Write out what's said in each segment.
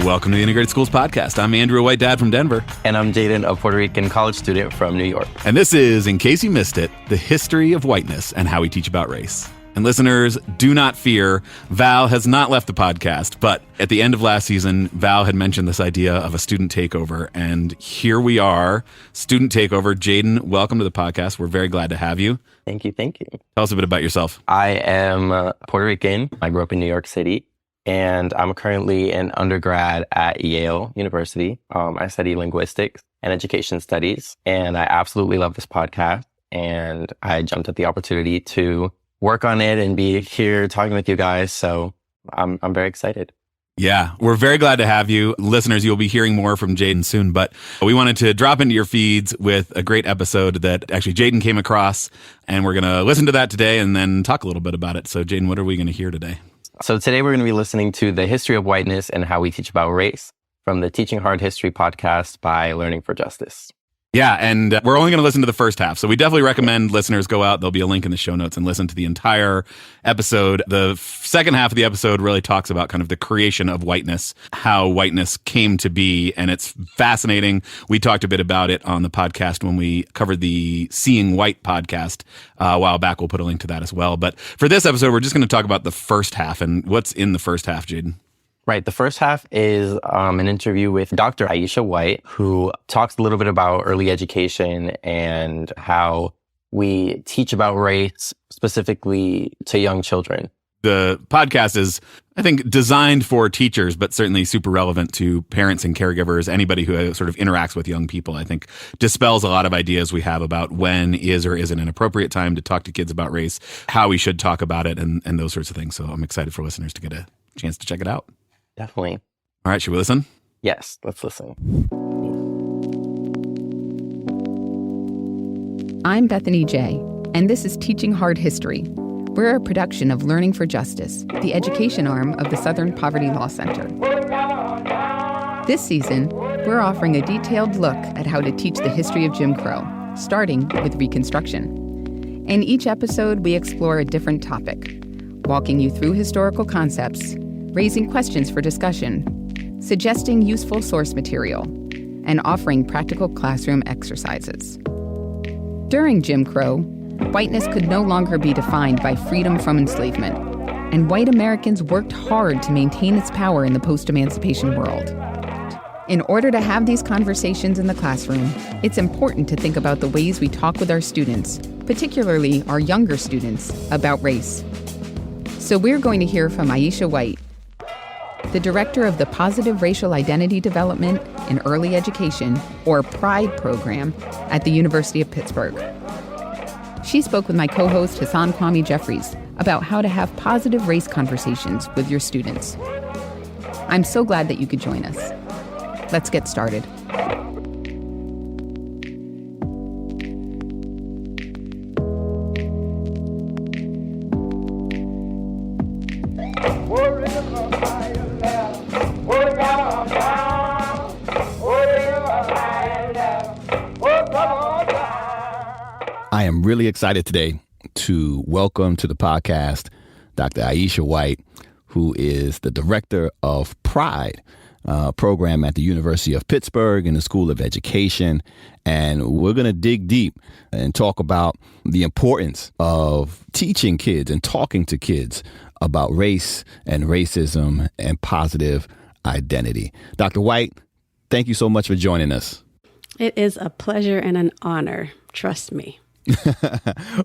Welcome to the Integrated Schools Podcast. I'm Andrew, a white dad from Denver. And I'm Jaden, a Puerto Rican college student from New York. And this is, in case you missed it, the history of whiteness and how we teach about race. And listeners, do not fear. Val has not left the podcast, but at the end of last season, Val had mentioned this idea of a student takeover. And here we are, student takeover. Jaden, welcome to the podcast. We're very glad to have you. Thank you. Thank you. Tell us a bit about yourself. I am Puerto Rican. I grew up in New York City, and I'm currently an undergrad at Yale University. I study linguistics and education studies, and I absolutely love this podcast. And I jumped at the opportunity to work on it and be here talking with you guys. So I'm very excited. Yeah, we're very glad to have you. Listeners, you'll be hearing more from Jaden soon, but we wanted to drop into your feeds with a great episode that actually Jaden came across, and we're going to listen to that today and then talk a little bit about it. So Jaden, what are we going to hear today? So today we're going to be listening to the history of whiteness and how we teach about race from the Teaching Hard History podcast by Learning for Justice. Yeah, and we're only going to listen to the first half. So we definitely recommend listeners go out. There'll be a link in the show notes and listen to the entire episode. The second half of the episode really talks about kind of the creation of whiteness, how whiteness came to be, and it's fascinating. We talked a bit about it on the podcast when we covered the Seeing White podcast a while back. We'll put a link to that as well. But for this episode, we're just going to talk about the first half and what's in the first half, Jaden. Right. The first half is an interview with Dr. Aisha White, who talks a little bit about early education and how we teach about race specifically to young children. The podcast is, I think, designed for teachers, but certainly super relevant to parents and caregivers, anybody who sort of interacts with young people. I think dispels a lot of ideas we have about when is or isn't an appropriate time to talk to kids about race, how we should talk about it, and those sorts of things. So I'm excited for listeners to get a chance to check it out. Definitely. All right, should we listen? Yes, let's listen. I'm Bethany J., and this is Teaching Hard History. We're a production of Learning for Justice, the education arm of the Southern Poverty Law Center. This season, we're offering a detailed look at how to teach the history of Jim Crow, starting with Reconstruction. In each episode, we explore a different topic, walking you through historical concepts, raising questions for discussion, suggesting useful source material, and offering practical classroom exercises. During Jim Crow, whiteness could no longer be defined by freedom from enslavement, and white Americans worked hard to maintain its power in the post-emancipation world. In order to have these conversations in the classroom, it's important to think about the ways we talk with our students, particularly our younger students, about race. So we're going to hear from Aisha White, the director of the Positive Racial Identity Development in Early Education, or PRIDE program, at the University of Pittsburgh. She spoke with my co-host Hassan Kwame Jeffries about how to have positive race conversations with your students. I'm so glad that you could join us. Let's get started. I am really excited today to welcome to the podcast Dr. Aisha White, who is the director of PRIDE program at the University of Pittsburgh in the School of Education. And we're going to dig deep and talk about the importance of teaching kids and talking to kids about race and racism and positive identity. Dr. White, thank you so much for joining us. It is a pleasure and an honor. Trust me.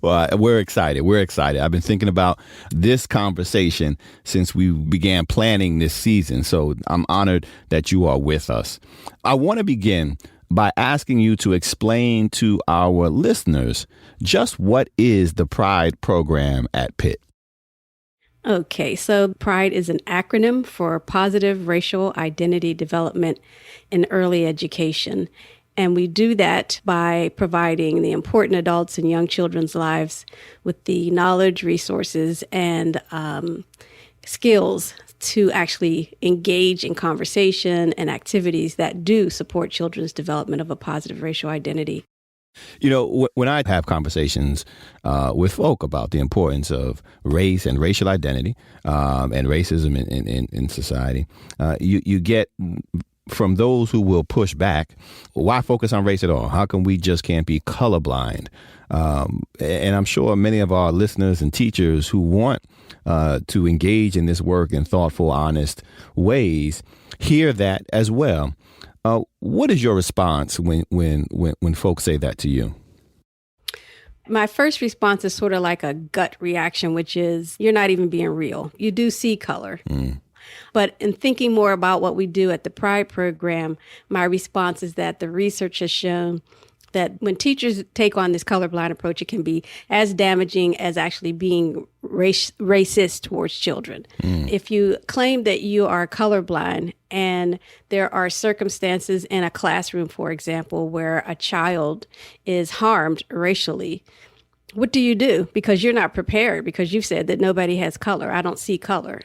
Well, we're excited. We're excited. I've been thinking about this conversation since we began planning this season. So I'm honored that you are with us. I want to begin by asking you to explain to our listeners just what is the PRIDE program at Pitt. Okay, so PRIDE is an acronym for Positive Racial Identity Development in Early Education. And we do that by providing the important adults in young children's lives with the knowledge, resources, and skills to actually engage in conversation and activities that do support children's development of a positive racial identity. You know, when I have conversations with folk about the importance of race and racial identity and racism in society, you get from those who will push back, why focus on race at all? How come we just can't be colorblind? And I'm sure many of our listeners and teachers who want to engage in this work in thoughtful, honest ways hear that as well. What is your response when folks say that to you? My first response is sort of like a gut reaction, which is you're not even being real. You do see color. But in thinking more about what we do at the Pride program, my response is that the research has shown that when teachers take on this colorblind approach, it can be as damaging as actually being racist towards children. If you claim that you are colorblind and there are circumstances in a classroom, for example, where a child is harmed racially, what do you do? Because you're not prepared, because you've said that nobody has color. I don't see color.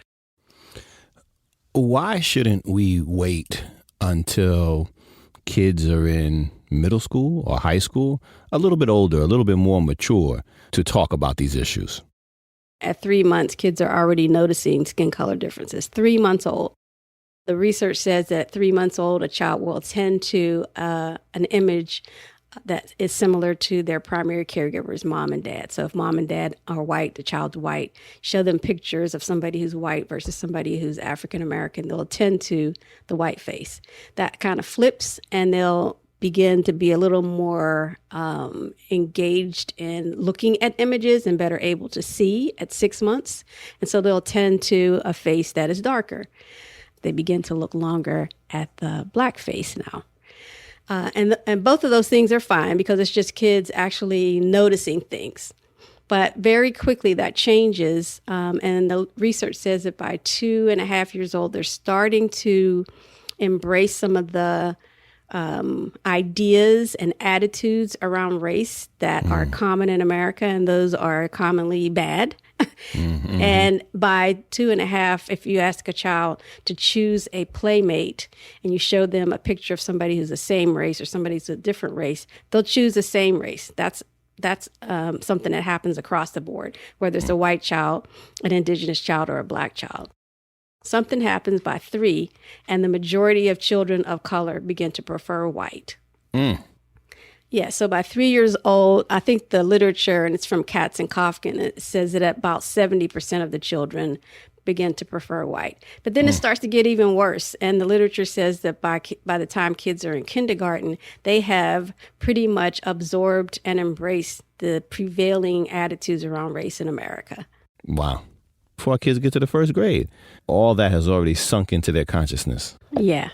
Why shouldn't we wait until kids are in middle school or high school, a little bit older, a little bit more mature, to talk about these issues? At 3 months, kids are already noticing skin color differences. 3 months old. The research says that at 3 months old, a child will tend to an image that is similar to their primary caregivers, mom and dad. So if mom and dad are white, the child's white, show them pictures of somebody who's white versus somebody who's African American, they'll tend to the white face. That kind of flips, and they'll begin to be a little more engaged in looking at images and better able to see at 6 months. And so they'll tend to a face that is darker. They begin to look longer at the black face now. And both of those things are fine because it's just kids actually noticing things. But very quickly that changes. And the research says that by 2.5 years old, they're starting to embrace some of the ideas and attitudes around race that are common in America, and those are commonly bad. And by 2.5, if you ask a child to choose a playmate and you show them a picture of somebody who's the same race or somebody who's a different race, they'll choose the same race. That's something that happens across the board, whether it's a white child, an indigenous child, or a black child. Something happens by 3, and the majority of children of color begin to prefer white. Yeah, so by 3 years old, I think the literature, and it's from Katz and Kofkin, it says that about 70% of the children begin to prefer white. But then it starts to get even worse, and the literature says that by the time kids are in kindergarten, they have pretty much absorbed and embraced the prevailing attitudes around race in America. Wow. Before our kids get to the first grade, all that has already sunk into their consciousness. Yeah.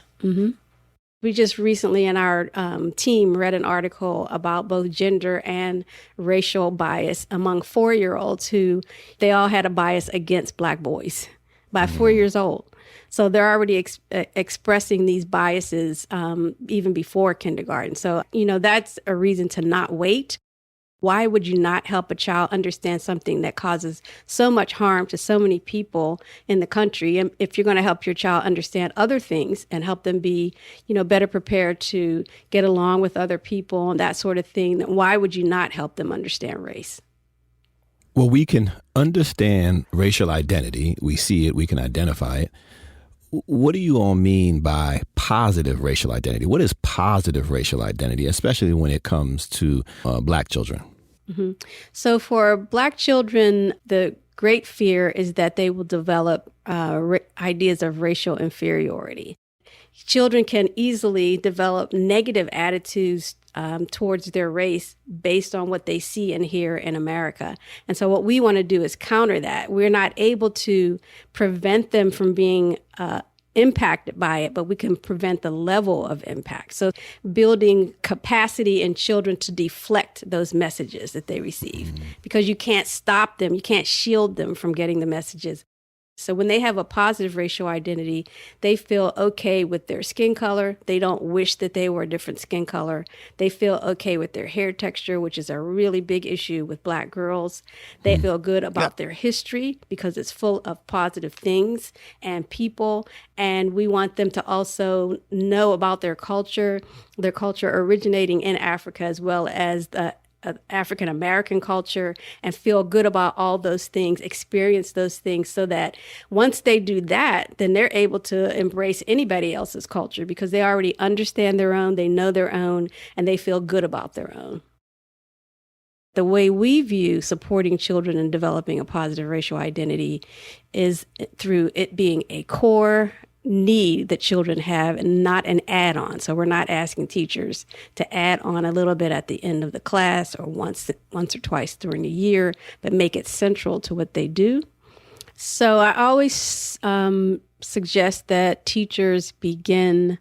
We just recently in our team read an article about both gender and racial bias among 4-year-olds who they all had a bias against black boys by 4 years old. So they're already expressing these biases even before kindergarten. So, that's a reason to not wait. Why would you not help a child understand something that causes so much harm to so many people in the country? And if you're going to help your child understand other things and help them be, better prepared to get along with other people and that sort of thing, then why would you not help them understand race? Well, we can understand racial identity. We see it. We can identify it. What do you all mean by positive racial identity? What is positive racial identity, especially when it comes to black children? So for black children, the great fear is that they will develop ideas of racial inferiority. Children can easily develop negative attitudes towards their race based on what they see and hear in America. And so what we want to do is counter that. We're not able to prevent them from being impacted by it, but we can prevent the level of impact. So building capacity in children to deflect those messages that they receive, because you can't stop them. You can't shield them from getting the messages. So when they have a positive racial identity, they feel okay with their skin color. They don't wish that they were a different skin color. They feel okay with their hair texture, which is a really big issue with Black girls. They feel good about their history because it's full of positive things and people. And we want them to also know about their culture originating in Africa, as well as the African American culture, and feel good about all those things, experience those things, so that once they do that, then they're able to embrace anybody else's culture because they already understand their own, they know their own, and they feel good about their own. The way we view supporting children in developing a positive racial identity is through it being a core need that children have and not an add-on. So we're not asking teachers to add on a little bit at the end of the class or once or twice during the year, but make it central to what they do. So I always suggest that teachers begin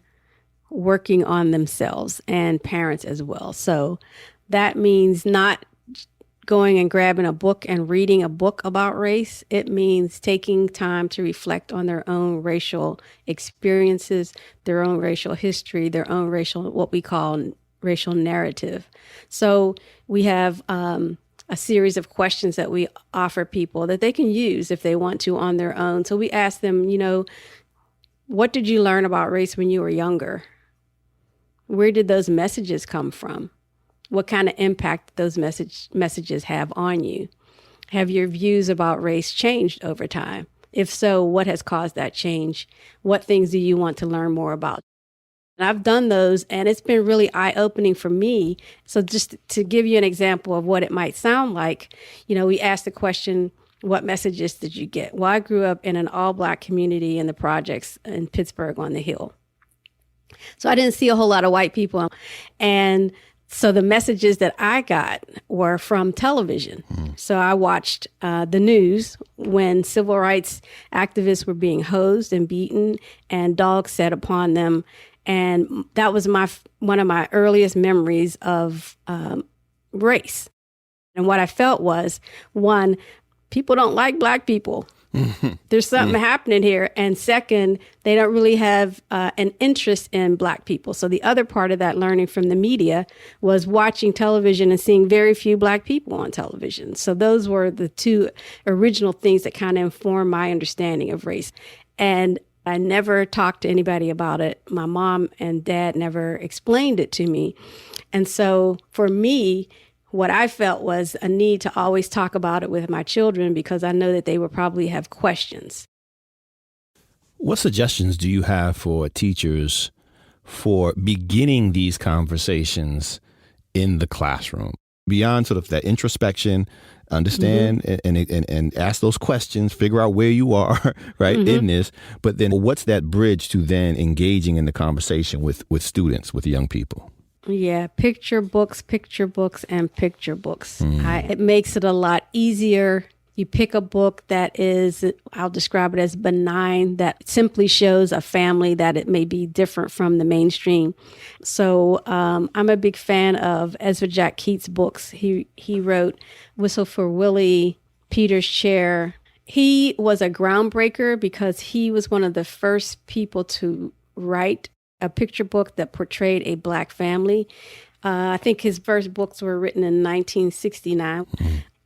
working on themselves and parents as well. So that means not going and grabbing a book and reading a book about race. It means taking time to reflect on their own racial experiences, their own racial history, their own racial, what we call racial narrative. So we have a series of questions that we offer people that they can use if they want to on their own. So we ask them, what did you learn about race when you were younger? Where did those messages come from? What kind of impact those messages have on you? Have your views about race changed over time? If so, what has caused that change? What things do you want to learn more about? And I've done those, and it's been really eye-opening for me. So just to give you an example of what it might sound like, we asked the question, what messages did you get? Well, I grew up in an all-Black community in the projects in Pittsburgh on the Hill. So I didn't see a whole lot of white people. And so the messages that I got were from television. So I watched the news when civil rights activists were being hosed and beaten and dogs set upon them. And that was one of my earliest memories of race. And what I felt was, one, people don't like Black people. There's something happening here. And second, they don't really have an interest in Black people. So the other part of that learning from the media was watching television and seeing very few Black people on television. So those were the two original things that kind of informed my understanding of race. And I never talked to anybody about it. My mom and dad never explained it to me. And so for me, what I felt was a need to always talk about it with my children because I know that they would probably have questions. What suggestions do you have for teachers for beginning these conversations in the classroom? Beyond sort of that introspection, understand and ask those questions, figure out where you are, right, in this. But then what's that bridge to then engaging in the conversation with students, with young people? Yeah, picture books, and picture books. It makes it a lot easier. You pick a book that is, I'll describe it as benign, that simply shows a family that it may be different from the mainstream. So I'm a big fan of Ezra Jack Keats' books. He wrote Whistle for Willie, Peter's Chair. He was a groundbreaker because he was one of the first people to write a picture book that portrayed a Black family. I think his first books were written in 1969.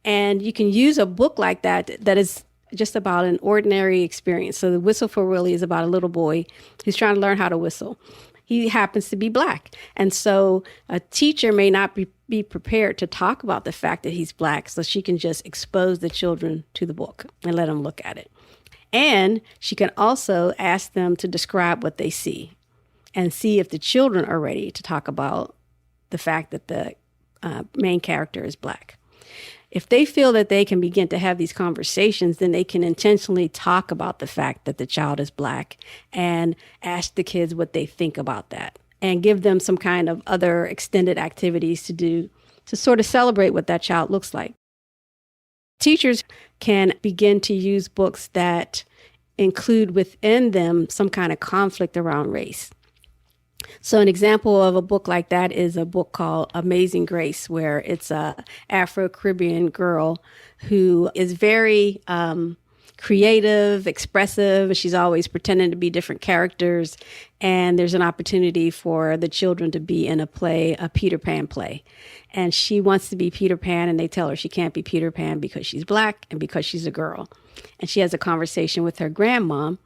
And you can use a book like that is just about an ordinary experience. So the Whistle for Willie is about a little boy who's trying to learn how to whistle. He happens to be Black. And so a teacher may not be prepared to talk about the fact that he's Black, so she can just expose the children to the book and let them look at it. And she can also ask them to describe what they see and see if the children are ready to talk about the fact that the main character is Black. If they feel that they can begin to have these conversations, then they can intentionally talk about the fact that the child is Black and ask the kids what they think about that and give them some kind of other extended activities to do to sort of celebrate what that child looks like. Teachers can begin to use books that include within them some kind of conflict around race. So an example of a book like that is a book called Amazing Grace, where it's a Afro-Caribbean girl who is very creative, expressive, and she's always pretending to be different characters. And there's an opportunity for the children to be in a play, a Peter Pan play. And she wants to be Peter Pan, and they tell her she can't be Peter Pan because she's Black and because she's a girl. And she has a conversation with her grandmom,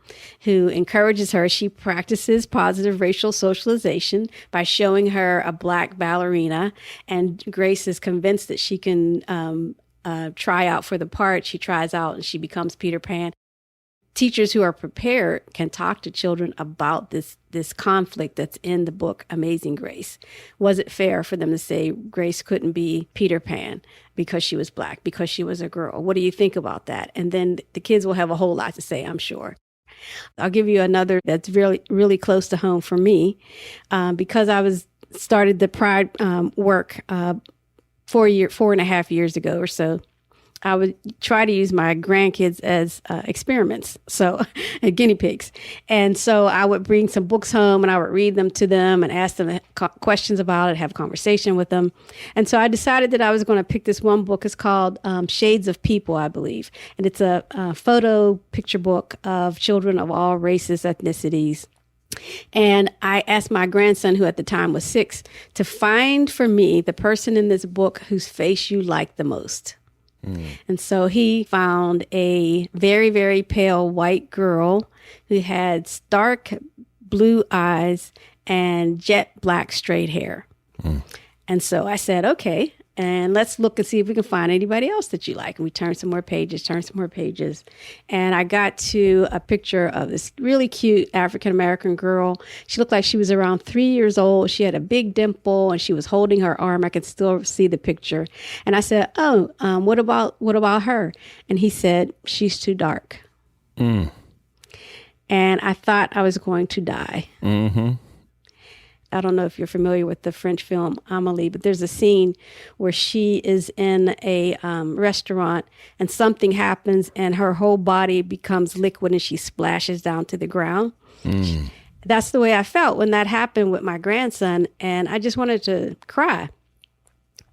who encourages her. She practices positive racial socialization by showing her a Black ballerina. And Grace is convinced that she can try out for the part. She tries out and she becomes Peter Pan. Teachers who are prepared can talk to children about this conflict that's in the book Amazing Grace. Was it fair for them to say Grace couldn't be Peter Pan because she was Black, because she was a girl? What do you think about that? And then the kids will have a whole lot to say, I'm sure. I'll give you another that's really, really close to home for me. Because I started the Pride work 4.5 years ago or so. I would try to use my grandkids as experiments, so guinea pigs. And so I would bring some books home and I would read them to them and ask them questions about it, have a conversation with them. And so I decided that I was going to pick this one book. It's called Shades of People, I believe. And it's a photo picture book of children of all races, ethnicities. And I asked my grandson, who at the time was 6, to find for me the person in this book whose face you like the most. And so he found a very, very pale white girl who had stark blue eyes and jet black straight hair. And so I said, okay, and let's look and see if we can find anybody else that you like. And we turned some more pages. And I got to a picture of this really cute African-American girl. She looked like she was around 3 years old. She had a big dimple and she was holding her arm. I could still see the picture. And I said, what about her? And he said, she's too dark. And I thought I was going to die. Mm-hmm. I don't know if you're familiar with the French film Amélie, but there's a scene where she is in a restaurant and something happens and her whole body becomes liquid and she splashes down to the ground. That's the way I felt when that happened with my grandson, and I just wanted to cry.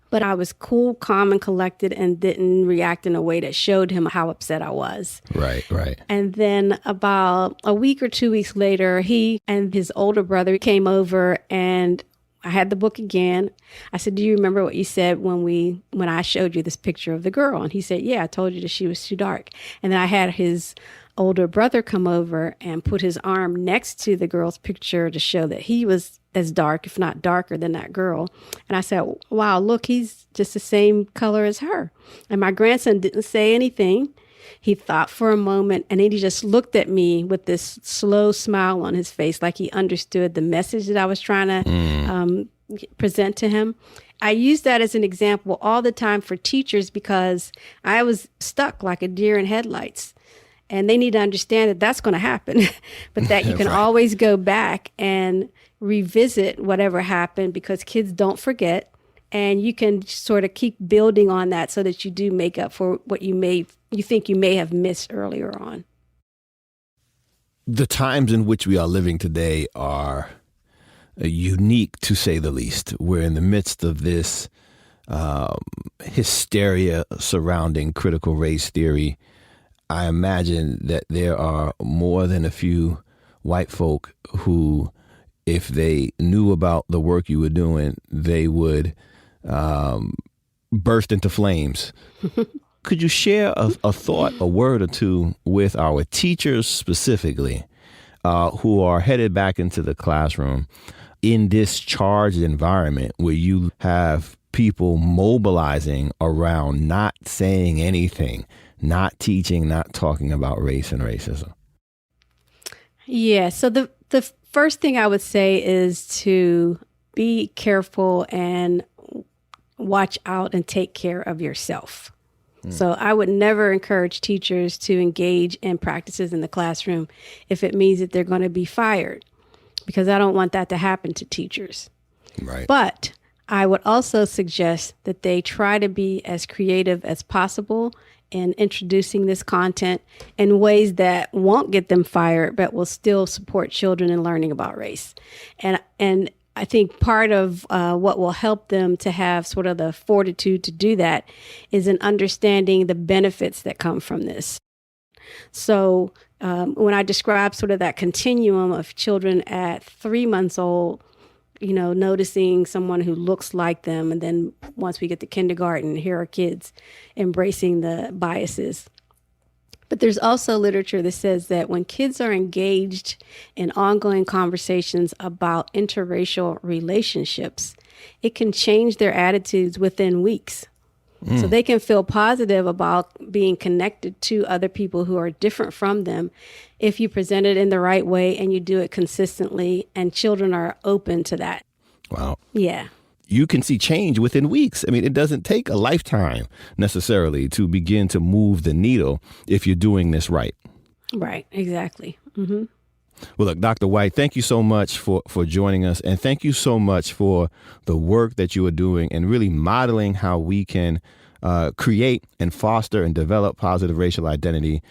But I was cool, calm, and collected and didn't react in a way that showed him how upset I was. Right. And then about a week or 2 weeks later, he and his older brother came over and I had the book again. I said, do you remember what you said when I showed you this picture of the girl? And he said, yeah, I told you that she was too dark. And then I had his older brother come over and put his arm next to the girl's picture to show that he was as dark, if not darker than that girl. And I said, wow, look, he's just the same color as her. And my grandson didn't say anything. He thought for a moment, and then he just looked at me with this slow smile on his face, like he understood the message that I was trying to present to him. I use that as an example all the time for teachers because I was stuck like a deer in headlights. And they need to understand that that's going to happen, but that you can always go back and revisit whatever happened because kids don't forget. And you can sort of keep building on that so that you do make up for what you think you may have missed earlier on. The times in which we are living today are unique, to say the least. We're in the midst of this hysteria surrounding critical race theory. I imagine that there are more than a few white folk who, if they knew about the work you were doing, they would burst into flames. Could you share a thought, a word or two with our teachers specifically who are headed back into the classroom in this charged environment where you have people mobilizing around not saying anything, not teaching, not talking about race and racism? Yeah, so the first thing I would say is to be careful and watch out and take care of yourself. So I would never encourage teachers to engage in practices in the classroom if it means that they're going to be fired, because I don't want that to happen to teachers. Right. But I would also suggest that they try to be as creative as possible in introducing this content in ways that won't get them fired, but will still support children in learning about race. And I think part of what will help them to have sort of the fortitude to do that is in understanding the benefits that come from this. So when I describe sort of that continuum of children at 3 months old, noticing someone who looks like them. And then once we get to kindergarten, here are kids embracing the biases. But there's also literature that says that when kids are engaged in ongoing conversations about interracial relationships, it can change their attitudes within weeks. So they can feel positive about being connected to other people who are different from them if you present it in the right way and you do it consistently, and children are open to that. Wow. Yeah. You can see change within weeks. I mean, it doesn't take a lifetime necessarily to begin to move the needle if you're doing this right. Right. Exactly. Mm-hmm. Well, look, Dr. White, thank you so much for joining us. And thank you so much for the work that you are doing and really modeling how we can create and foster and develop positive racial identity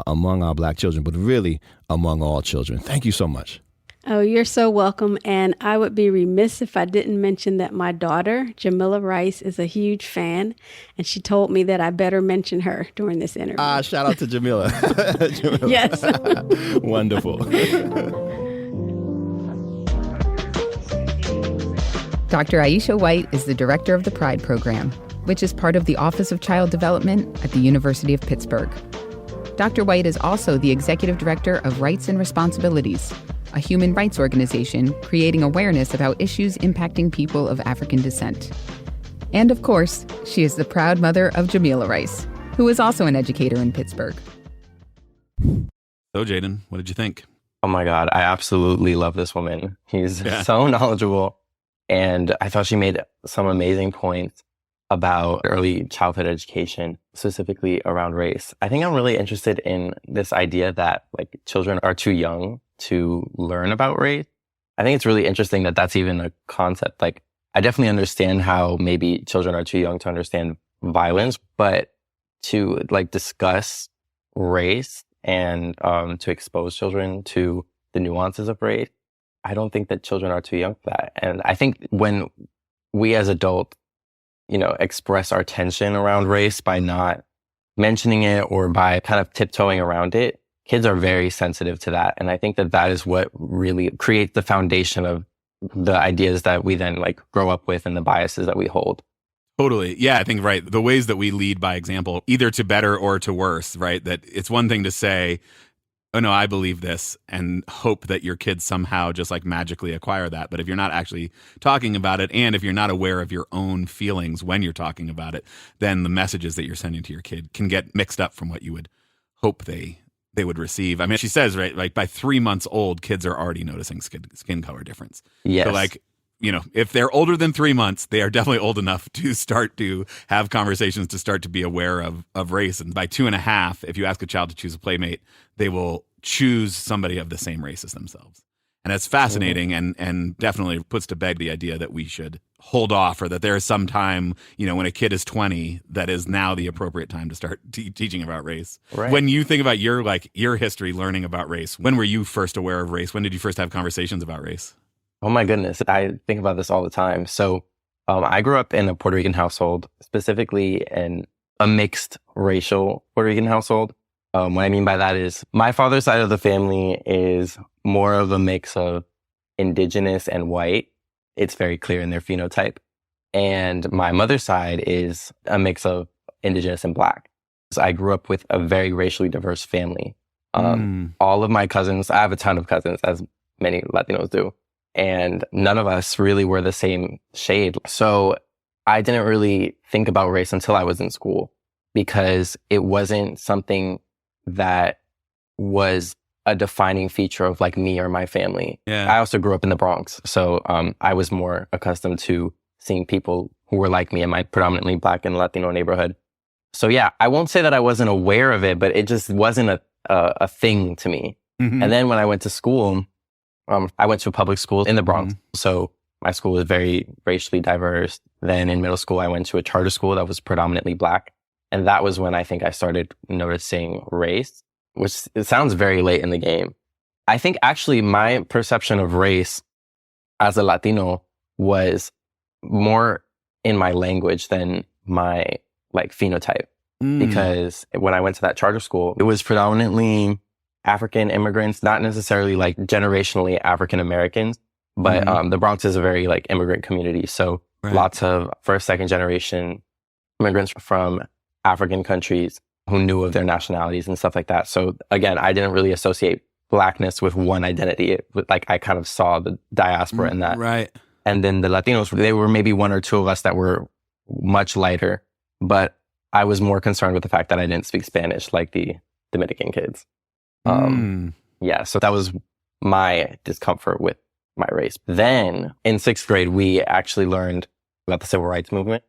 among our Black children, but really among all children. Thank you so much. Oh, you're so welcome. And I would be remiss if I didn't mention that my daughter, Jamila Rice, is a huge fan. And she told me that I better mention her during this interview. Shout out to Jamila. Jamila. Yes. Wonderful. Dr. Aisha White is the director of the Pride program, which is part of the Office of Child Development at the University of Pittsburgh. Dr. White is also the executive director of Rights and Responsibilities, a human rights organization creating awareness about issues impacting people of African descent. And of course, she is the proud mother of Jamila Rice, who is also an educator in Pittsburgh. So, Jaden, what did you think? Oh my God, I absolutely love this woman. He's so knowledgeable. And I thought she made some amazing points about early childhood education, specifically around race. I think I'm really interested in this idea that like children are too young to learn about race. I think it's really interesting that that's even a concept. Like, I definitely understand how maybe children are too young to understand violence, but to like discuss race and to expose children to the nuances of race, I don't think that children are too young for that. And I think when we as adults, express our tension around race by not mentioning it or by kind of tiptoeing around it, kids are very sensitive to that. And I think that that is what really creates the foundation of the ideas that we then like grow up with and the biases that we hold. Totally. Yeah, I think, right, the ways that we lead by example, either to better or to worse, right? That it's one thing to say, oh no, I believe this, and hope that your kids somehow just like magically acquire that. But if you're not actually talking about it, and if you're not aware of your own feelings when you're talking about it, then the messages that you're sending to your kid can get mixed up from what you would hope they would receive. I mean, she says, right, like by 3 months old, kids are already noticing skin color difference. Yes. So like, if they're older than 3 months, they are definitely old enough to start to have conversations, to start to be aware of race. And by 2.5, if you ask a child to choose a playmate, they will choose somebody of the same race as themselves. And that's fascinating and definitely puts to bed the idea that we should hold off, or that there is some time, when a kid is 20, that is now the appropriate time to start teaching about race. Right. When you think about your history learning about race, when were you first aware of race? When did you first have conversations about race? Oh my goodness. I think about this all the time. So I grew up in a Puerto Rican household, specifically in a mixed racial Puerto Rican household. What I mean by that is my father's side of the family is more of a mix of indigenous and white. It's very clear in their phenotype. And my mother's side is a mix of indigenous and Black. So I grew up with a very racially diverse family. All of my cousins, I have a ton of cousins, as many Latinos do. And none of us really were the same shade. So I didn't really think about race until I was in school, because it wasn't something that was a defining feature of like me or my family. Yeah. I also grew up in the Bronx. So I was more accustomed to seeing people who were like me in my predominantly Black and Latino neighborhood. So yeah, I won't say that I wasn't aware of it, but it just wasn't a thing to me. Mm-hmm. And then when I went to school, I went to a public school in the Bronx. Mm-hmm. So my school was very racially diverse. Then in middle school, I went to a charter school that was predominantly Black. And that was when I think I started noticing race, which it sounds very late in the game. I think actually my perception of race as a Latino was more in my language than my like phenotype. because when I went to that charter school, it was predominantly African immigrants, not necessarily like generationally African Americans, but the Bronx is a very like immigrant community. So lots of first, second generation immigrants from African countries who knew of their nationalities and stuff like that. So again, I didn't really associate Blackness with one identity. Like I kind of saw the diaspora in that. Right. And then the Latinos, they were maybe one or two of us that were much lighter, but I was more concerned with the fact that I didn't speak Spanish like the Dominican kids. Yeah, so that was my discomfort with my race. Then in 6th grade, we actually learned about the civil rights movement.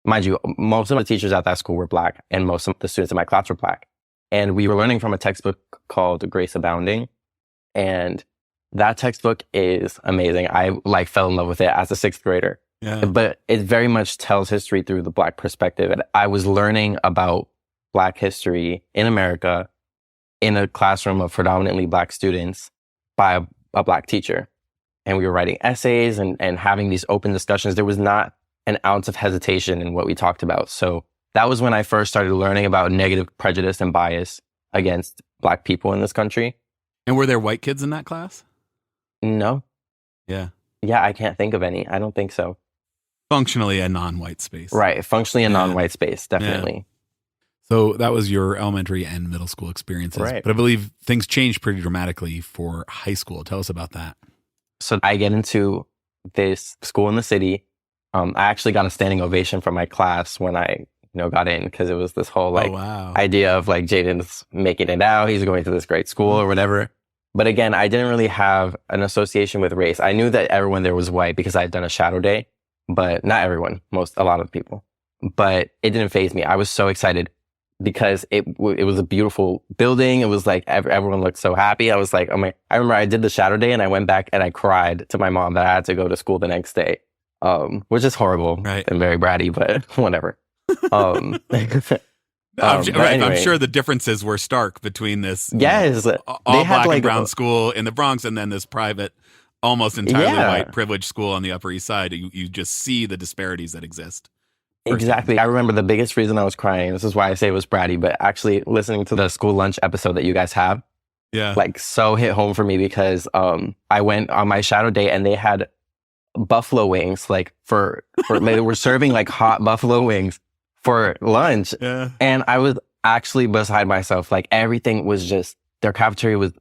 Mind you, most of the teachers at that school were Black, and most of the students in my class were Black. And we were learning from a textbook called Grace Abounding. And that textbook is amazing. I like fell in love with it as a 6th grader. Yeah. But it very much tells history through the Black perspective. And I was learning about Black history in America in a classroom of predominantly Black students by a Black teacher. And we were writing essays and having these open discussions. There was not an ounce of hesitation in what we talked about. So that was when I first started learning about negative prejudice and bias against Black people in this country. And were there white kids in that class? No. Yeah. Yeah, I can't think of any. I don't think so. Functionally a non-white space. Right. Functionally a non-white space, definitely. Yeah. So that was your elementary and middle school experiences. Right. But I believe things changed pretty dramatically for high school. Tell us about that. So I get into this school in the city. I actually got a standing ovation from my class when I got in, because it was this whole idea of like Jaden's making it out. He's going to this great school or whatever. But again, I didn't really have an association with race. I knew that everyone there was white because I had done a shadow day, but not everyone, a lot of people. But it didn't faze me. I was so excited because it was a beautiful building. It was like everyone looked so happy. I was like, oh my! I remember I did the shadow day and I went back and I cried to my mom that I had to go to school the next day, which is horrible and very bratty, but whatever. I'm sure the differences were stark between this all Black and brown school in the Bronx and then this private, almost entirely white privileged school on the Upper East Side. You just see the disparities that exist. Exactly. I remember the biggest reason I was crying, this is why I say it was bratty, but actually listening to the school lunch episode that you guys have, like so hit home for me because I went on my shadow day and they had buffalo wings, like for they were serving like hot buffalo wings for lunch. Yeah. And I was actually beside myself. Like everything was just, their cafeteria was,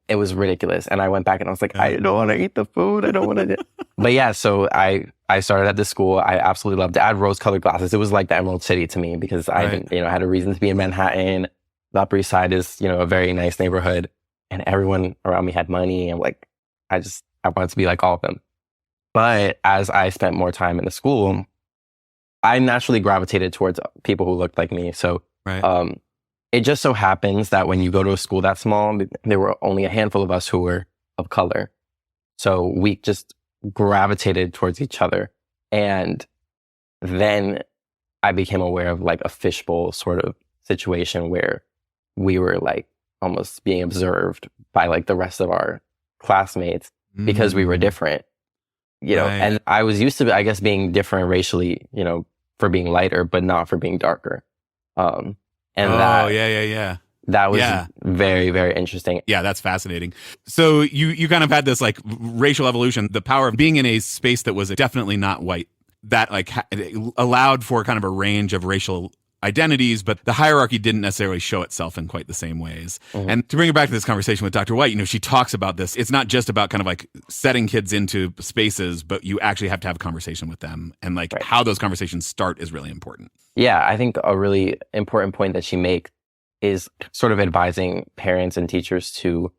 it was ridiculous. And I went back and I was like, I don't want to eat the food. I don't want to. But yeah, so I started at this school. I absolutely loved it. I had rose-colored glasses. It was like the Emerald City to me because I had a reason to be in Manhattan. The Upper East Side is, a very nice neighborhood. And everyone around me had money. And like, I wanted to be like all of them. But as I spent more time in the school, I naturally gravitated towards people who looked like me. So it just so happens that when you go to a school that small, there were only a handful of us who were of color. So we just gravitated towards each other. And then I became aware of like a fishbowl sort of situation where we were like almost being observed by like the rest of our classmates because we were different, and I was used to, I guess, being different racially, for being lighter, but not for being darker. That was very, very interesting. Yeah, that's fascinating. So you kind of had this like racial evolution, the power of being in a space that was definitely not white, that like allowed for kind of a range of racial identities, but the hierarchy didn't necessarily show itself in quite the same ways. Mm-hmm. And to bring it back to this conversation with Dr. White, she talks about this. It's not just about kind of like setting kids into spaces, but you actually have to have a conversation with them. And like how those conversations start is really important. Yeah, I think a really important point that she makes is sort of advising parents and teachers to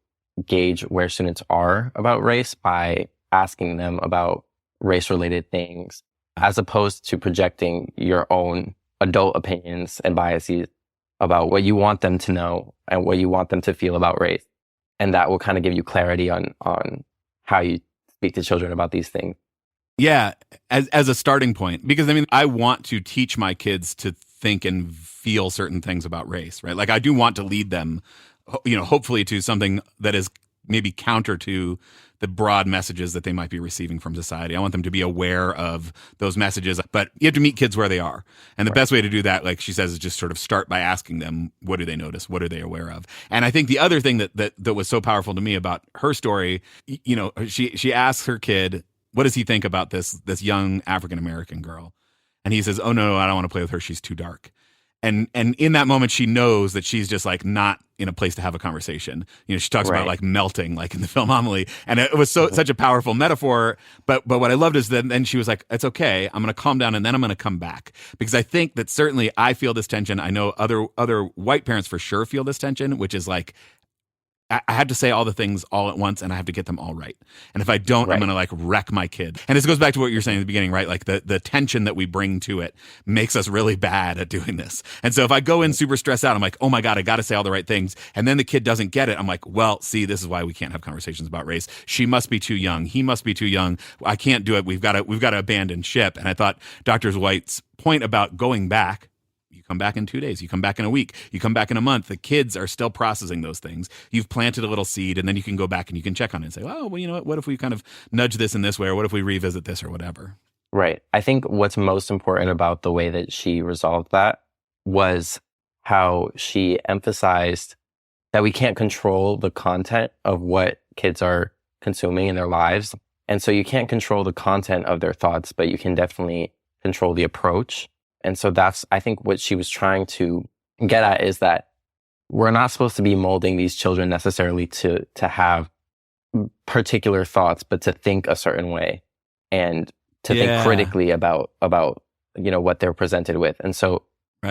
gauge where students are about race by asking them about race-related things, as opposed to projecting your own adult opinions and biases about what you want them to know and what you want them to feel about race. And that will kind of give you clarity on how you speak to children about these things. Yeah, as a starting point, because I want to teach my kids to think and feel certain things about race, right? Like I do want to lead them, hopefully to something that is maybe counter to the broad messages that they might be receiving from society. I want them to be aware of those messages, but you have to meet kids where they are. And the best way to do that, like she says, is just sort of start by asking them, what do they notice? What are they aware of? And I think the other thing that was so powerful to me about her story, she asks her kid, what does he think about this young African-American girl? And he says, oh, no, I don't want to play with her. She's too dark. And in that moment, she knows that she's just like not in a place to have a conversation. She talks about like melting, like in the film Amelie. And it was such a powerful metaphor. But what I loved is that then she was like, it's okay. I'm going to calm down and then I'm going to come back. Because I think that certainly I feel this tension. I know other white parents for sure feel this tension, which is like, I have to say all the things all at once and I have to get them all right. And if I don't, I'm going to like wreck my kid. And this goes back to what you were saying at the beginning, right? Like the tension that we bring to it makes us really bad at doing this. And so if I go in super stressed out, I'm like, oh my God, I got to say all the right things. And then the kid doesn't get it. I'm like, well, see, this is why we can't have conversations about race. She must be too young. He must be too young. I can't do it. We've got to abandon ship. And I thought Dr. White's point about going back, you come back in 2 days, you come back in a week, you come back in a month. The kids are still processing those things. You've planted a little seed and then you can go back and you can check on it and say, oh, well, you know what if we kind of nudge this in this way, or what if we revisit this or whatever? Right. I think what's most important about the way that she resolved that was how she emphasized that we can't control the content of what kids are consuming in their lives. And so you can't control the content of their thoughts, but you can definitely control the approach. And so that's, I think, what she was trying to get at is that we're not supposed to be molding these children necessarily to have particular thoughts, but to think a certain way and to think critically about what they're presented with. And so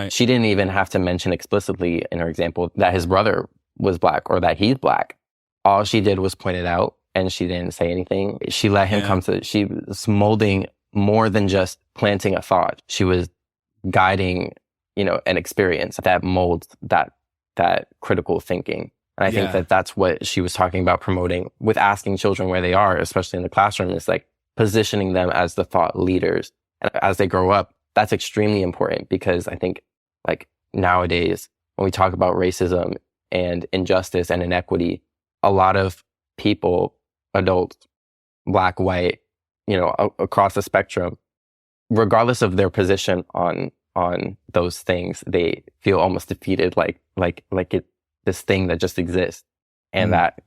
she didn't even have to mention explicitly in her example that his brother was Black or that he's Black. All she did was point it out, and she didn't say anything. She let him come to, she was molding more than just planting a thought. She was guiding, an experience that molds that critical thinking. And I think that that's what she was talking about promoting with asking children where they are, especially in the classroom, is like positioning them as the thought leaders. And as they grow up, that's extremely important, because I think like nowadays, when we talk about racism and injustice and inequity, a lot of people, adults, Black, white, across the spectrum, regardless of their position on those things, they feel almost defeated, like this thing that just exists, and that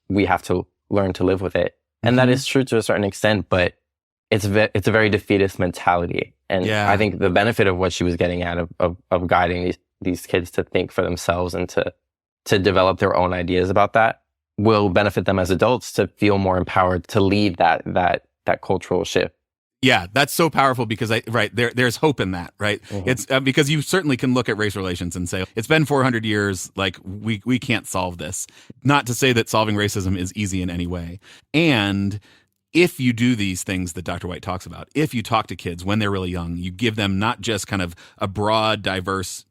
we have to learn to live with it. And that is true to a certain extent, but it's a very defeatist mentality. And I think the benefit of what she was getting at of guiding these kids to think for themselves and to develop their own ideas about that will benefit them as adults to feel more empowered to lead that cultural shift. Yeah, that's so powerful, because there's hope in that, right? It's because you certainly can look at race relations and say, it's been 400 years, like we can't solve this. Not to say that solving racism is easy in any way. And if you do these things that Dr. White talks about, if you talk to kids when they're really young, you give them not just kind of a broad, diverse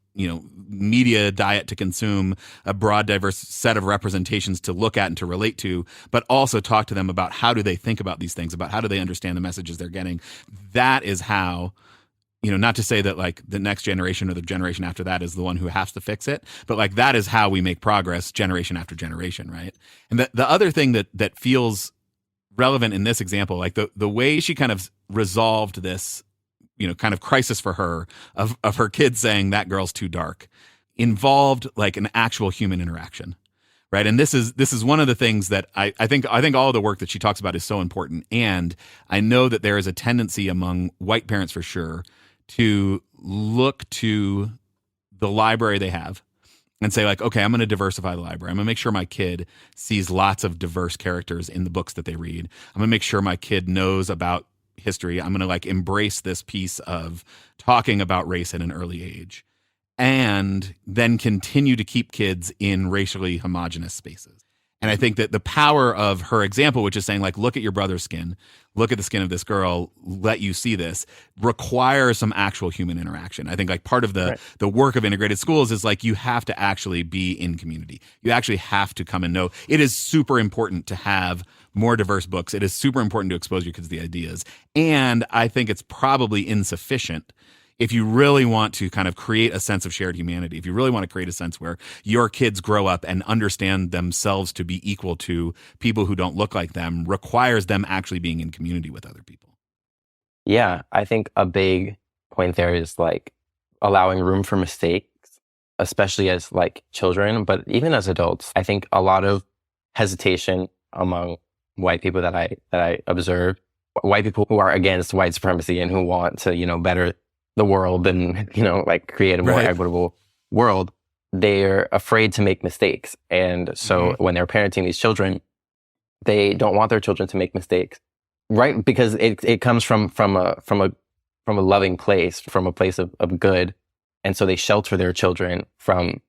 media diet to consume, a broad, diverse set of representations to look at and to relate to, but also talk to them about how do they think about these things, about how do they understand the messages they're getting. That is how, not to say that like the next generation or the generation after that is the one who has to fix it, but like that is how we make progress generation after generation, right? And the other thing that feels relevant in this example, like the way she kind of resolved this kind of crisis for her of her kids saying that girl's too dark, involved like an actual human interaction, right? And this is one of the things that I think all of the work that she talks about is so important. And I know that there is a tendency among white parents for sure to look to the library they have and say like, okay, I'm going to diversify the library. I'm going to make sure my kid sees lots of diverse characters in the books that they read. I'm going to make sure my kid knows about history. I'm going to like embrace this piece of talking about race at an early age, and then continue to keep kids in racially homogenous spaces. And I think that the power of her example, which is saying like, look at your brother's skin, look at the skin of this girl, let you see this, requires some actual human interaction. I think like part of the work of integrated schools is like, you have to actually be in community. You actually have to come and know. It is super important to have more diverse books. It is super important to expose your kids to the ideas. And I think it's probably insufficient if you really want to kind of create a sense of shared humanity, if you really want to create a sense where your kids grow up and understand themselves to be equal to people who don't look like them, requires them actually being in community with other people. Yeah, I think a big point there is like allowing room for mistakes, especially as like children, but even as adults. I think a lot of hesitation among white people that I observe, white people who are against white supremacy and who want to, better the world and, like create a more equitable world, they're afraid to make mistakes. And so when they're parenting these children, they don't want their children to make mistakes, right? Because it comes from a loving place, from a place of good. And so they shelter their children from,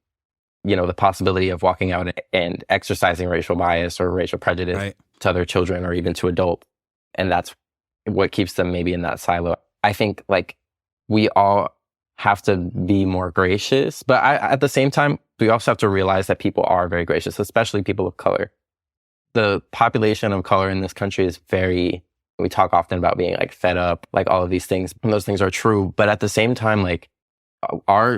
the possibility of walking out and exercising racial bias or racial prejudice to other children or even to adults. And that's what keeps them maybe in that silo. I think like we all have to be more gracious, but at the same time, we also have to realize that people are very gracious, especially people of color. The population of color in this country is we talk often about being like fed up, like all of these things, and those things are true. But at the same time, like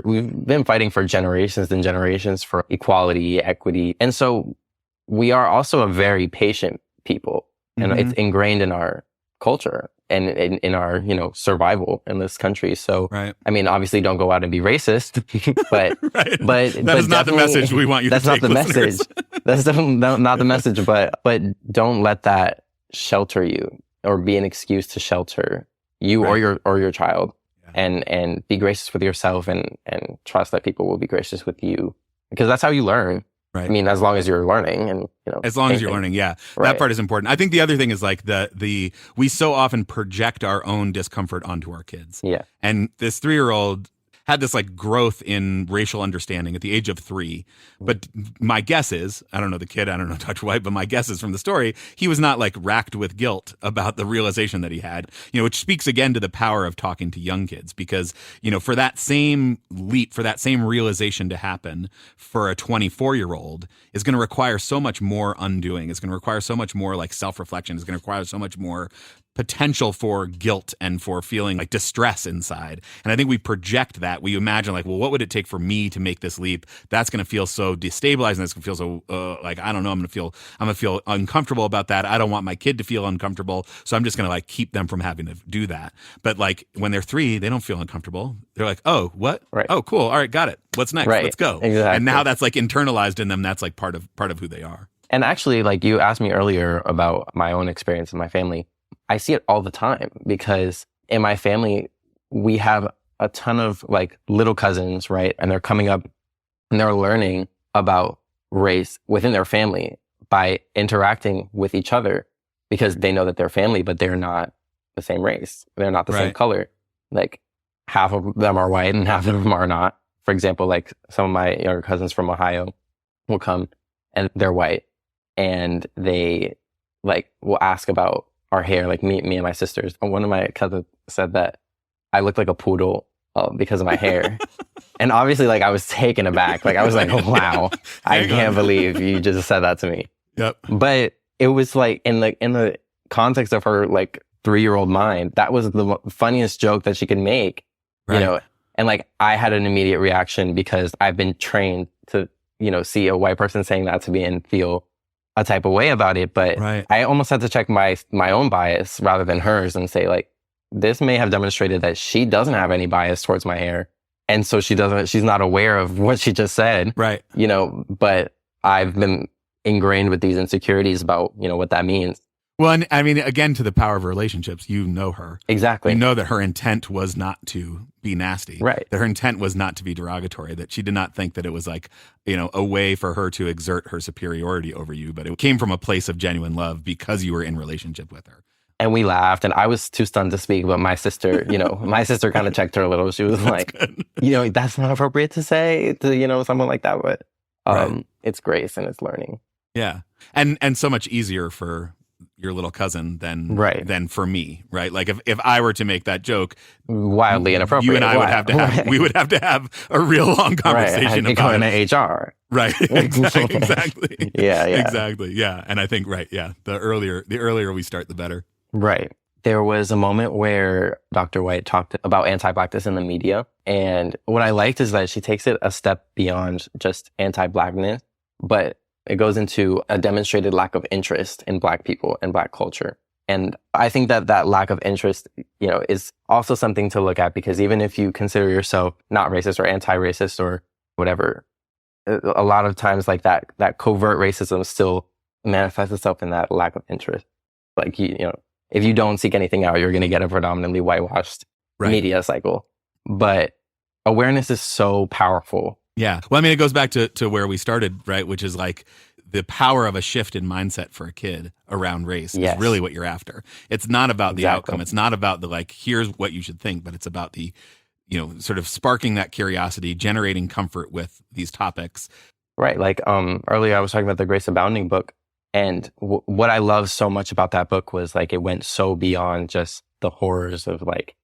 we've been fighting for generations and generations for equality, equity. And so we are also a very patient people, and it's ingrained in our culture and in our, survival in this country. So, I mean, obviously don't go out and be racist, but, but that is not the message we want you to take. That's not the message. That's definitely not the message, but don't let that shelter you or be an excuse to shelter you or your child. And be gracious with yourself and trust that people will be gracious with you, because that's how you learn. Right. I mean, as long as you're learning and, as long as you're learning. Yeah. That part is important. I think the other thing is like we so often project our own discomfort onto our kids. Yeah. And this 3-year-old had this like growth in racial understanding at the age of 3. But my guess is, I don't know the kid, I don't know Dr. White, but my guess is from the story, he was not like racked with guilt about the realization that he had, which speaks again to the power of talking to young kids, because, for that same leap, for that same realization to happen for a 24-year-old is going to require so much more undoing. It's going to require so much more like self-reflection. It's going to require so much more potential for guilt and for feeling like distress inside. And I think we project that. We imagine like, well, what would it take for me to make this leap? That's going to feel so destabilizing. That's going to feel so like, I don't know, I'm going to feel uncomfortable about that. I don't want my kid to feel uncomfortable. So I'm just going to like keep them from having to do that. But like when they're 3, they don't feel uncomfortable. They're like, oh, what? Right. Oh, cool. All right. Got it. What's next? Let's go. Exactly. And now that's like internalized in them. That's like part of who they are. And actually, like you asked me earlier about my own experience in my family. I see it all the time because in my family, we have a ton of like little cousins, right? And they're coming up and they're learning about race within their family by interacting with each other, because they know that they're family, but they're not the same race. They're not the same color. Like half of them are white and half of them are not. For example, like some of my younger cousins from Ohio will come and they're white and they like will ask about our hair, like me and my sisters. One of my cousins said that I looked like a poodle because of my hair. And obviously, like, I was taken aback. Like, I was like, oh, wow, I can't believe you just said that to me. Yep. But it was like, in the context of her, like, 3-year-old mind, that was the funniest joke that she could make, And, like, I had an immediate reaction because I've been trained to, see a white person saying that to me and feel a type of way about it. But I almost had to check my own bias rather than hers and say, like, this may have demonstrated that she doesn't have any bias towards my hair. And so she's not aware of what she just said. Right. But I've been ingrained with these insecurities about, what that means. Well, and I mean, again, to the power of relationships, you know her. Exactly. You know that her intent was not to be nasty. Right. That her intent was not to be derogatory, that she did not think that it was like, a way for her to exert her superiority over you, but it came from a place of genuine love because you were in relationship with her. And we laughed, and I was too stunned to speak, but my sister, my sister kind of checked her a little. She was like, that's not appropriate to say to, someone like that, but it's grace and it's learning. Yeah. And so much easier for your little cousin than for me, right? Like if I were to make that joke, wildly inappropriate, you and I we would have to have a real long conversation about it. HR, right? Exactly. Yeah. Exactly. Yeah. And I think the earlier we start, the better. Right. There was a moment where Dr. White talked about anti-Blackness in the media. And what I liked is that she takes it a step beyond just anti-Blackness, but it goes into a demonstrated lack of interest in Black people and Black culture. And I think that that lack of interest, is also something to look at, because even if you consider yourself not racist or anti-racist or whatever, a lot of times like that covert racism still manifests itself in that lack of interest. Like, if you don't seek anything out, you're going to get a predominantly whitewashed media cycle. But awareness is so powerful. Yeah. Well, I mean, it goes back to where we started, right? Which is like the power of a shift in mindset for a kid around race is really what you're after. It's not about the outcome. It's not about the like, here's what you should think, but it's about the, sort of sparking that curiosity, generating comfort with these topics. Right. Like earlier I was talking about the Grace Abounding book. And what I love so much about that book was like it went so beyond just the horrors of like,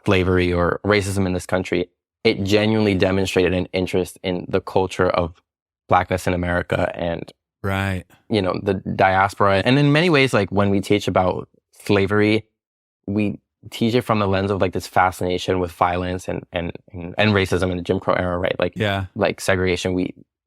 slavery or racism in this country. It genuinely demonstrated an interest in the culture of Blackness in America and, the diaspora. And in many ways, like when we teach about slavery, we teach it from the lens of like this fascination with violence and racism in the Jim Crow era, right? Like segregation.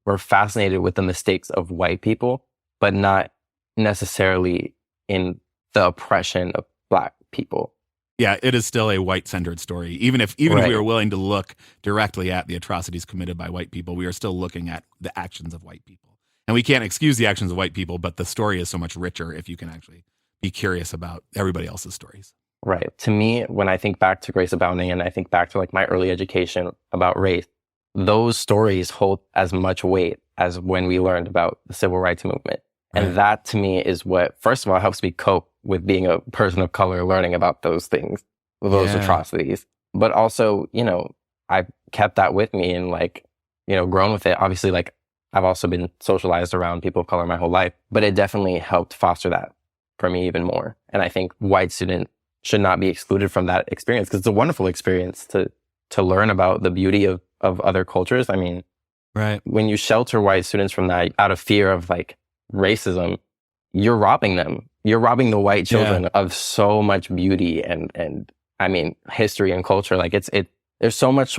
We're fascinated with the mistakes of white people, but not necessarily in the oppression of Black people. Yeah, it is still a white-centered story. Even if we are willing to look directly at the atrocities committed by white people, we are still looking at the actions of white people. And we can't excuse the actions of white people, but the story is so much richer if you can actually be curious about everybody else's stories. Right. To me, when I think back to Grace Abounding and I think back to like my early education about race, those stories hold as much weight as when we learned about the civil rights movement. And that to me is what, first of all, helps me cope with being a person of color, learning about those things, those atrocities. But also, I've kept that with me and like, grown with it. Obviously, like I've also been socialized around people of color my whole life, but it definitely helped foster that for me even more. And I think white students should not be excluded from that experience because it's a wonderful experience to learn about the beauty of other cultures. I mean, when you shelter white students from that out of fear of like racism, you're robbing them. You're robbing the white children of so much beauty and I mean, history and culture. Like there's so much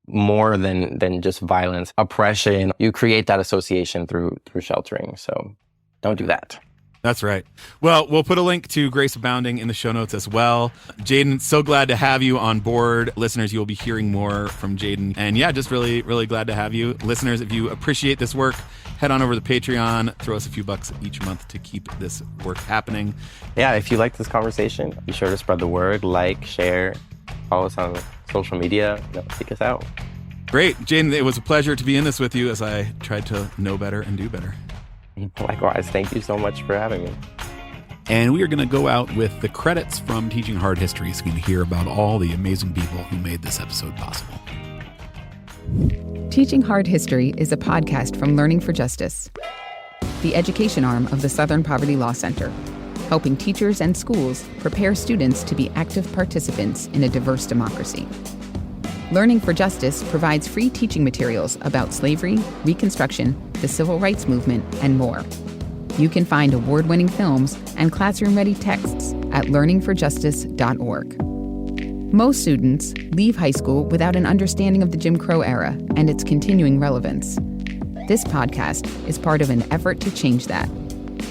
more than just violence, oppression. You create that association through sheltering. So don't do that. That's right. Well, we'll put a link to Grace Abounding in the show notes as well. Jaden, so glad to have you on board. Listeners, you'll be hearing more from Jaden. And yeah, just really, really glad to have you. Listeners, if you appreciate this work, head on over to Patreon, throw us a few bucks each month to keep this work happening. Yeah, if you like this conversation, be sure to spread the word, like, share, follow us on social media, seek us out. Great. Jaden, it was a pleasure to be in this with you as I tried to know better and do better. Likewise. Thank you so much for having me. And we are going to go out with the credits from Teaching Hard History, so you can hear about all the amazing people who made this episode possible. Teaching Hard History is a podcast from Learning for Justice, the education arm of the Southern Poverty Law Center, helping teachers and schools prepare students to be active participants in a diverse democracy. Learning for Justice provides free teaching materials about slavery, Reconstruction, the Civil Rights Movement, and more. You can find award-winning films and classroom-ready texts at learningforjustice.org. Most students leave high school without an understanding of the Jim Crow era and its continuing relevance. This podcast is part of an effort to change that.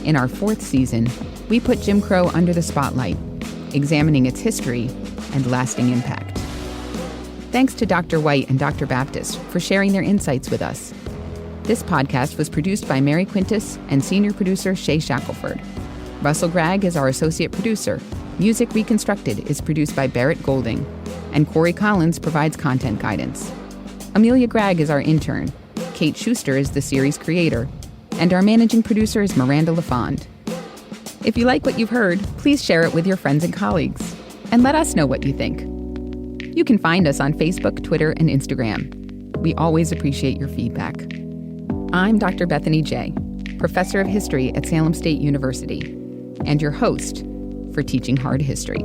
In our 4th season, we put Jim Crow under the spotlight, examining its history and lasting impact. Thanks to Dr. White and Dr. Baptist for sharing their insights with us. This podcast was produced by Mary Quintus and senior producer Shay Shackelford. Russell Gregg is our associate producer. Music Reconstructed is produced by Barrett Golding, and Corey Collins provides content guidance. Amelia Gregg is our intern. Kate Schuster is the series creator, and our managing producer is Miranda LaFond. If you like what you've heard, please share it with your friends and colleagues, and let us know what you think. You can find us on Facebook, Twitter, and Instagram. We always appreciate your feedback. I'm Dr. Bethany J., professor of history at Salem State University, and your host for Teaching Hard History.